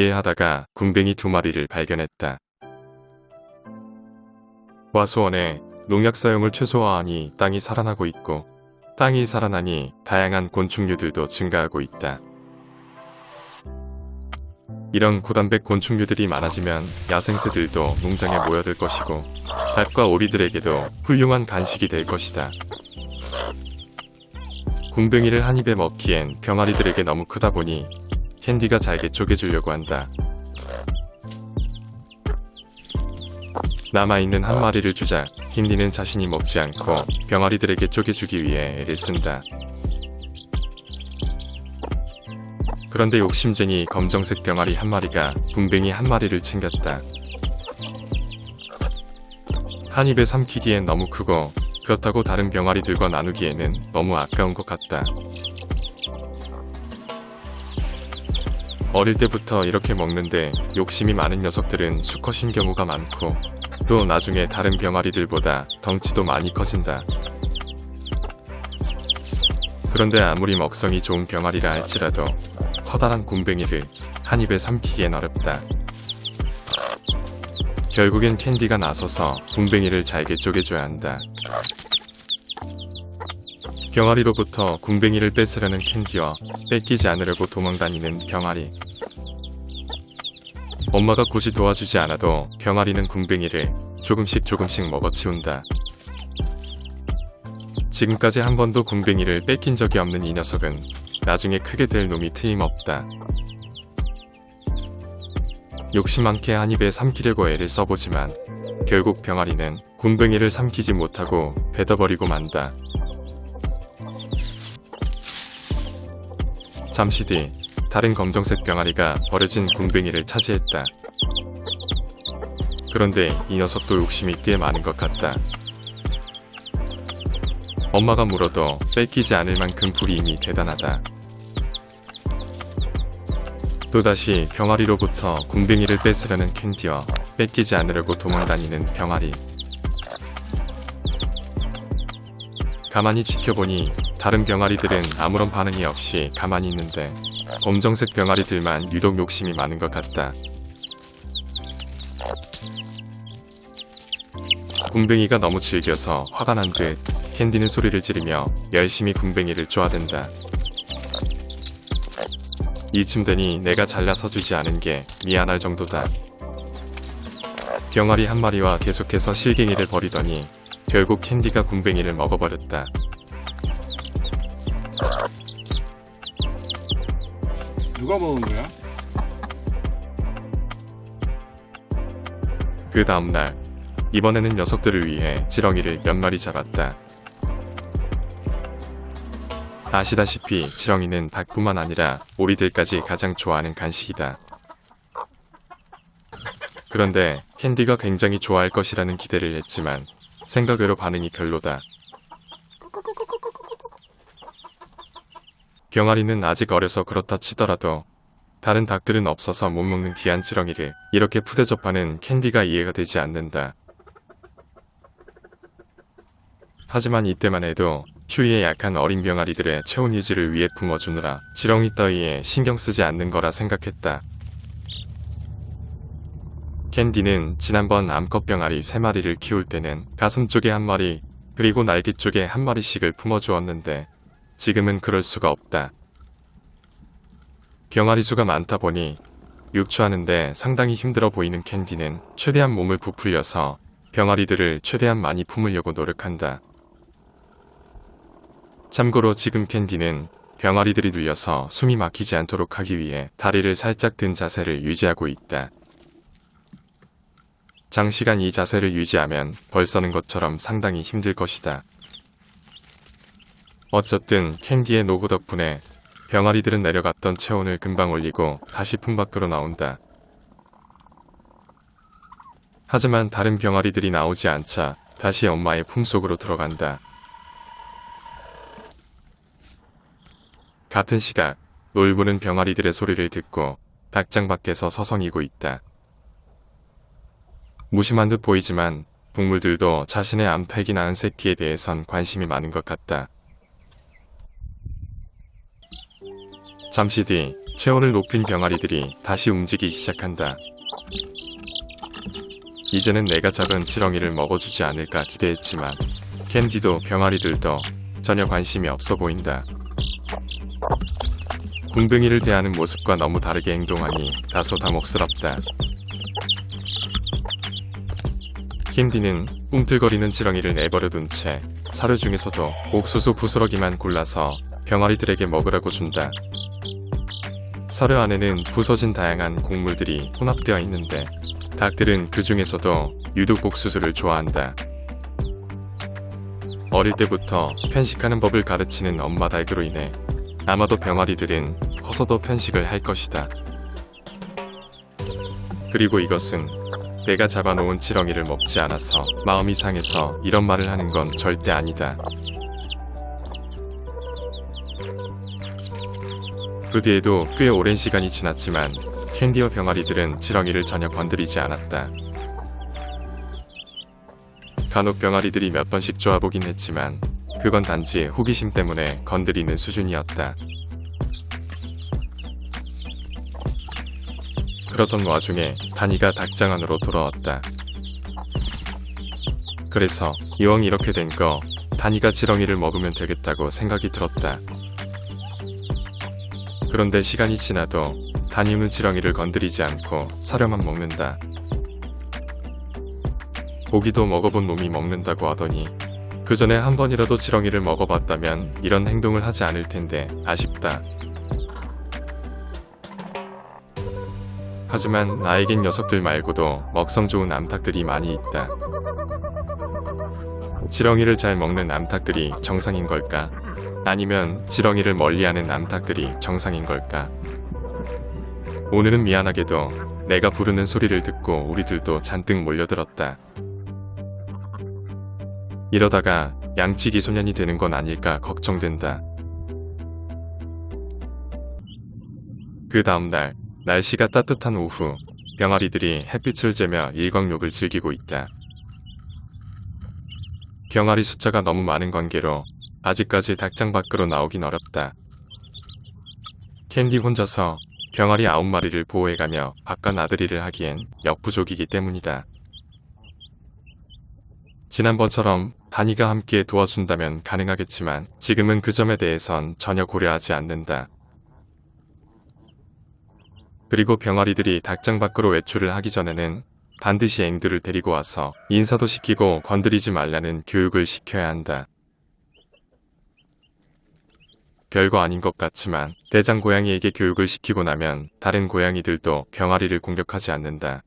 하다가 군뱅이 2마리를 발견했다. 과수원에 농약 사용을 최소화하니 땅이 살아나고 있고, 땅이 살아나니 다양한 곤충류들도 증가하고 있다. 이런 고단백 곤충류들이 많아지면 야생새들도 농장에 모여들 것이고, 닭과 오리들에게도 훌륭한 간식이 될 것이다. 군뱅이를 한 입에 먹기엔 병아리들에게 너무 크다 보니 캔디가 잘게 쪼개주려고 한다. 남아있는 한 마리를 주자 캔디는 자신이 먹지 않고 병아리들에게 쪼개주기 위해 애를 쓴다. 그런데 욕심쟁이 검정색 병아리 한 마리가 군뱅이 한 마리를 챙겼다. 한 입에 삼키기엔 너무 크고, 그렇다고 다른 병아리들과 나누기에는 너무 아까운 것 같다. 어릴 때부터 이렇게 먹는데 욕심이 많은 녀석들은 수컷인 경우가 많고, 또 나중에 다른 병아리들보다 덩치도 많이 커진다. 그런데 아무리 먹성이 좋은 병아리라 할지라도 커다란 군뱅이를 한 입에 삼키기엔 어렵다. 결국엔 캔디가 나서서 군뱅이를 잘게 쪼개줘야 한다. 병아리로부터 군뱅이를 뺏으려는 캔디와 뺏기지 않으려고 도망다니는 병아리. 엄마가 굳이 도와주지 않아도 병아리는 군뱅이를 조금씩 먹어치운다. 지금까지 한 번도 군뱅이를 뺏긴 적이 없는 이 녀석은 나중에 크게 될 놈이 틀림없다. 욕심 많게 한 입에 삼키려고 애를 써보지만 결국 병아리는 군뱅이를 삼키지 못하고 뱉어버리고 만다. 잠시 뒤 다른 검정색 병아리가 버려진 군뱅이를 차지했다. 그런데 이 녀석도 욕심이 꽤 많은 것 같다. 엄마가 물어도 뺏기지 않을 만큼 불이임이 대단하다. 또다시 병아리로부터 군뱅이를 뺏으려는 캔디와 뺏기지 않으려고 도망다니는 병아리. 가만히 지켜보니 다른 병아리들은 아무런 반응이 없이 가만히 있는데 검정색 병아리들만 유독 욕심이 많은 것 같다. 군뱅이가 너무 즐겨서 화가 난 듯 캔디는 소리를 지르며 열심히 군뱅이를 쪼아댄다. 이쯤 되니 내가 잘라서 주지 않은 게 미안할 정도다. 병아리 한 마리와 계속해서 실갱이를 벌이더니 결국 캔디가 군뱅이를 먹어버렸다. 누가 먹은 거야? 그 다음날 이번에는 녀석들을 위해 지렁이를 몇 마리 잡았다. 아시다시피 지렁이는 닭뿐만 아니라 오리들까지 가장 좋아하는 간식이다. 그런데 캔디가 굉장히 좋아할 것이라는 기대를 했지만 생각외로 반응이 별로다. 병아리는 아직 어려서 그렇다 치더라도 다른 닭들은 없어서 못 먹는 귀한 지렁이를 이렇게 푸대접하는 캔디가 이해가 되지 않는다. 하지만 이때만 해도 추위에 약한 어린 병아리들의 체온 유지를 위해 품어주느라 지렁이 따위에 신경 쓰지 않는 거라 생각했다. 캔디는 지난번 암컷 병아리 3마리를 키울 때는 가슴 쪽에 한 마리 그리고 날개 쪽에 한 마리씩을 품어주었는데 지금은 그럴 수가 없다. 병아리 수가 많다 보니 육추하는데 상당히 힘들어 보이는 캔디는 최대한 몸을 부풀려서 병아리들을 최대한 많이 품으려고 노력한다. 참고로 지금 캔디는 병아리들이 눌려서 숨이 막히지 않도록 하기 위해 다리를 살짝 든 자세를 유지하고 있다. 장시간 이 자세를 유지하면 벌 써는 것처럼 상당히 힘들 것이다. 어쨌든 캔디의 노고 덕분에 병아리들은 내려갔던 체온을 금방 올리고 다시 품 밖으로 나온다. 하지만 다른 병아리들이 나오지 않자 다시 엄마의 품속으로 들어간다. 같은 시각 놀부는 병아리들의 소리를 듣고 닭장 밖에서 서성이고 있다. 무심한 듯 보이지만 동물들도 자신의 암탉이 낳은 새끼에 대해선 관심이 많은 것 같다. 잠시 뒤 체온을 높인 병아리들이 다시 움직이기 시작한다. 이제는 내가 잡은 지렁이를 먹어주지 않을까 기대했지만 캔디도 병아리들도 전혀 관심이 없어 보인다. 궁둥이를 대하는 모습과 너무 다르게 행동하니 다소 당혹스럽다. 캔디는 꿈틀거리는 지렁이를 내버려둔 채 사료 중에서도 옥수수 부스러기만 골라서 병아리들에게 먹으라고 준다. 사료 안에는 부서진 다양한 곡물들이 혼합되어 있는데 닭들은 그 중에서도 유독 옥수수를 좋아한다. 어릴 때부터 편식하는 법을 가르치는 엄마 닭으로 인해 아마도 병아리들은 커서도 편식을 할 것이다. 그리고 이것은 내가 잡아놓은 지렁이를 먹지 않아서 마음이 상해서 이런 말을 하는 건 절대 아니다. 그 뒤에도 꽤 오랜 시간이 지났지만 캔디와 병아리들은 지렁이를 전혀 건드리지 않았다. 간혹 병아리들이 몇 번씩 쪼아보긴 했지만 그건 단지 호기심 때문에 건드리는 수준이었다. 그러던 와중에 다니가 닭장 안으로 돌아왔다. 그래서 이왕 이렇게 된 거 다니가 지렁이를 먹으면 되겠다고 생각이 들었다. 그런데 시간이 지나도 다니는 지렁이를 건드리지 않고 사료만 먹는다. 고기도 먹어본 놈이 먹는다고 하더니 그 전에 한 번이라도 지렁이를 먹어봤다면 이런 행동을 하지 않을 텐데 아쉽다. 하지만 나에겐 녀석들 말고도 먹성 좋은 암탉들이 많이 있다. 지렁이를 잘 먹는 암탉들이 정상인 걸까? 아니면 지렁이를 멀리하는 암탉들이 정상인 걸까? 오늘은 미안하게도 내가 부르는 소리를 듣고 우리들도 잔뜩 몰려들었다. 이러다가 양치기소년이 되는 건 아닐까 걱정된다. 그 다음날 날씨가 따뜻한 오후 병아리들이 햇빛을 쬐며 일광욕을 즐기고 있다. 병아리 숫자가 너무 많은 관계로 아직까지 닭장 밖으로 나오긴 어렵다. 캔디 혼자서 병아리 9마리를 보호해가며 바깥 나들이를 하기엔 역부족이기 때문이다. 지난번처럼 다니가 함께 도와준다면 가능하겠지만 지금은 그 점에 대해선 전혀 고려하지 않는다. 그리고 병아리들이 닭장 밖으로 외출을 하기 전에는 반드시 앵두를 데리고 와서 인사도 시키고 건드리지 말라는 교육을 시켜야 한다. 별거 아닌 것 같지만 대장 고양이에게 교육을 시키고 나면 다른 고양이들도 병아리를 공격하지 않는다.